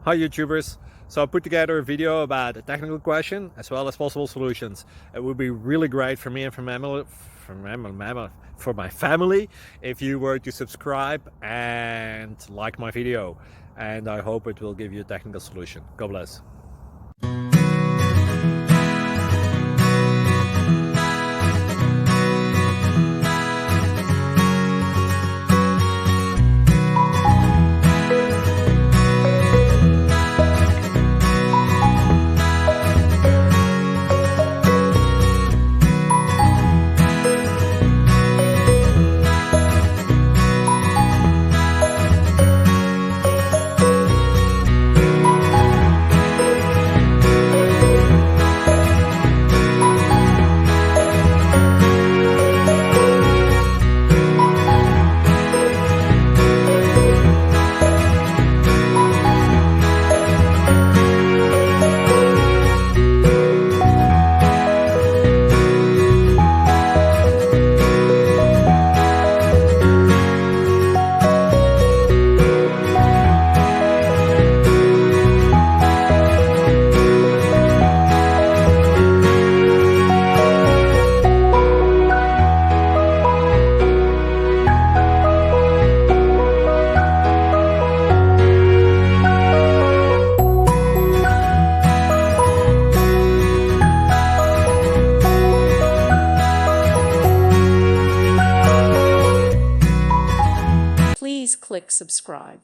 Hi YouTubers. So I put together a video about a technical question as well as possible solutions. It would be really great for me and for my family if you were to subscribe and like my video. And I hope it will give you a technical solution. God bless. Please click subscribe.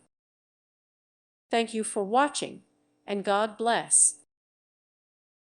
Thank you for watching, and God bless.